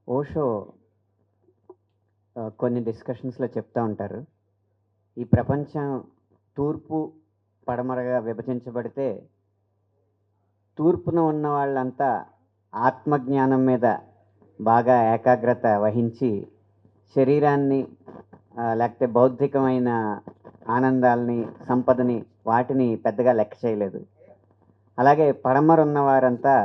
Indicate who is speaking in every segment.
Speaker 1: ఓషో కొన్ని డిస్కషన్స్‌లో చెప్తా ఉంటారు. ఈ ప్రపంచం తూర్పు, పడమరగా విభజించబడితే, తూర్పున ఉన్న వాళ్ళంతా ఆత్మజ్ఞానం మీద బాగా ఏకాగ్రత వహించి, శరీరాన్ని లేకపోతే బౌద్ధికమైన ఆనందాల్ని, సంపదని వాటిని పెద్దగా లెక్క చేయలేదు. అలాగే పడమర ఉన్నవారంతా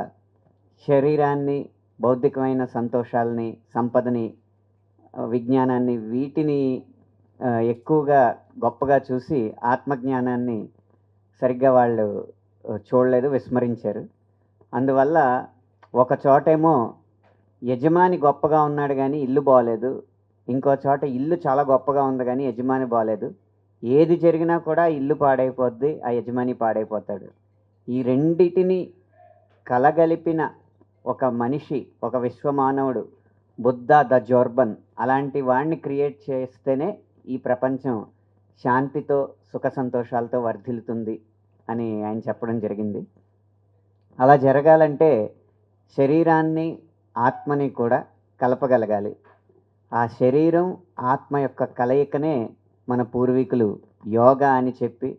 Speaker 1: శరీరాన్ని, బౌద్ధికమైన సంతోషాల్ని, సంపదని, విజ్ఞానాన్ని వీటిని ఎక్కువగా గొప్పగా చూసి ఆత్మజ్ఞానాన్ని సరిగ్గా వాళ్ళు చూడలేదు, విస్మరించారు. అందువల్ల ఒక చోటేమో యజమాని గొప్పగా ఉన్నాడు గానీ ఇల్లు బాలేదు. ఇంకో చోట ఇల్లు చాలా గొప్పగా ఉంది గానీ యజమాని బాలేదు. ఏది జరిగినా కూడా ఇల్లు పాడైపోద్ది, ఆ యజమాని పాడైపోతాడు. ఈ రెండిటిని కలగలిపిన ఒక మనిషి, ఒక విశ్వమానవుడు, బుద్ధ ద జోర్బన్ అలాంటి వాడిని క్రియేట్ చేస్తేనే ఈ ప్రపంచం శాంతితో, సుఖ సంతోషాలతో వర్ధిల్లుతుంది అని ఆయన చెప్పడం జరిగింది. అలా జరగాలంటే శరీరాన్ని, ఆత్మని కూడా కలపగలగాలి. ఆ శరీరం, ఆత్మ యొక్క కలయికనే మన పూర్వీకులు యోగా అని చెప్పి,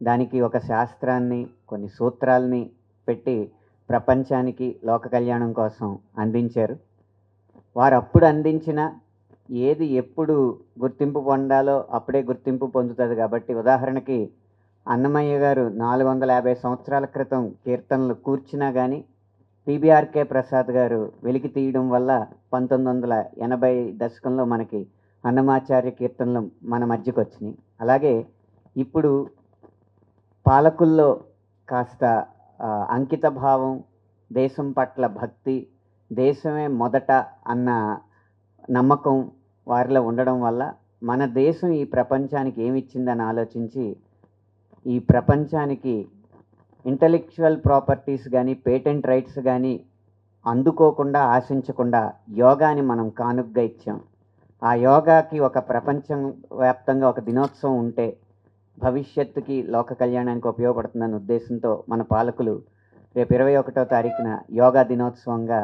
Speaker 1: దానికి ఒక శాస్త్రాన్ని, కొన్ని సూత్రాల్ని పెట్టి ప్రపంచానికి లోక కళ్యాణం కోసం అందించారు. వారు అప్పుడు అందించిన ఏది ఎప్పుడు గుర్తింపు పొందాలో అప్పుడే గుర్తింపు పొందుతుంది కాబట్టి, ఉదాహరణకి అన్నమయ్య గారు 450 సంవత్సరాల క్రితం కీర్తనలు కూర్చినా కానీ పిబిఆర్కే ప్రసాద్ గారు వెలికి తీయడం వల్ల 1980 దశకంలో మనకి అన్నమాచార్య కీర్తనలు మన మధ్యకు వచ్చినాయి. అలాగే ఇప్పుడు పాలకుల్లో కాస్త అంకిత భావం, దేశం పట్ల భక్తి, దేశమే మొదట అన్న నమ్మకం వారిలో ఉండడం వల్ల మన దేశం ఈ ప్రపంచానికి ఏమిచ్చిందని ఆలోచించి, ఈ ప్రపంచానికి ఇంటలెక్చువల్ ప్రాపర్టీస్ కానీ, పేటెంట్ రైట్స్ కానీ అందుకోకుండా, ఆశించకుండా యోగాని మనం కానుగ్గా ఇచ్చాం. ఆ యోగాకి ఒక ప్రపంచం వ్యాప్తంగా ఒక దినోత్సవం ఉంటే భవిష్యత్తుకి, లోక కళ్యాణానికి ఉపయోగపడుతుందన్న ఉద్దేశంతో మన పాలకులు రేపు 21వ తారీఖున యోగా దినోత్సవంగా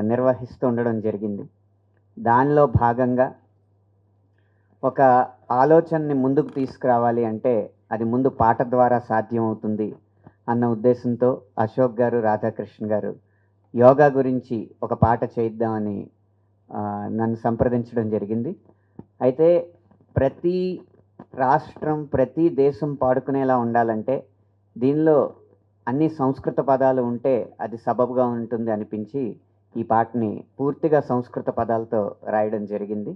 Speaker 1: నిర్వహిస్తూ ఉండడం జరిగింది. దానిలో భాగంగా ఒక ఆలోచనని ముందుకు తీసుకురావాలి అంటే అది ముందు పాట ద్వారా సాధ్యమవుతుంది అన్న ఉద్దేశంతో అశోక్ గారు, రాధాకృష్ణ గారు యోగా గురించి ఒక పాట చేయిద్దామని నన్ను సంప్రదించడం జరిగింది. అయితే ప్రతి రాష్ట్రం, ప్రతి దేశం పాడుకునేలా ఉండాలంటే దీనిలో అన్ని సంస్కృత పదాలు ఉంటే అది సబబుగా ఉంటుంది అనిపించి ఈ పాటని పూర్తిగా సంస్కృత పదాలతో రాయడం జరిగింది.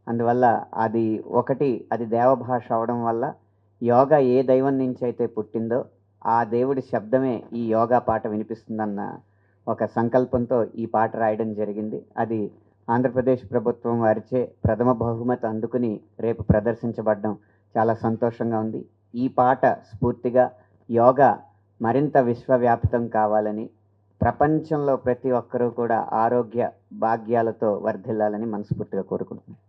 Speaker 1: అందువల్ల అది దేవభాష అవడం వల్ల యోగా ఏ దైవం నుంచి అయితే పుట్టిందో ఆ దేవుడి శబ్దమే ఈ యోగా పాట వినిపిస్తుందన్న ఒక సంకల్పంతో ఈ పాట రాయడం జరిగింది. అది ఆంధ్రప్రదేశ్ ప్రభుత్వం వారిచే ప్రథమ బహుమతి అందుకుని రేపు ప్రదర్శించబడడం చాలా సంతోషంగా ఉంది. ఈ పాట స్ఫూర్తిగా యోగా మరింత విశ్వవ్యాప్తం కావాలని, ప్రపంచంలో ప్రతి ఒక్కరూ కూడా ఆరోగ్య భాగ్యాలతో వర్ధిల్లాలని మనస్ఫూర్తిగా కోరుకుంటున్నాను.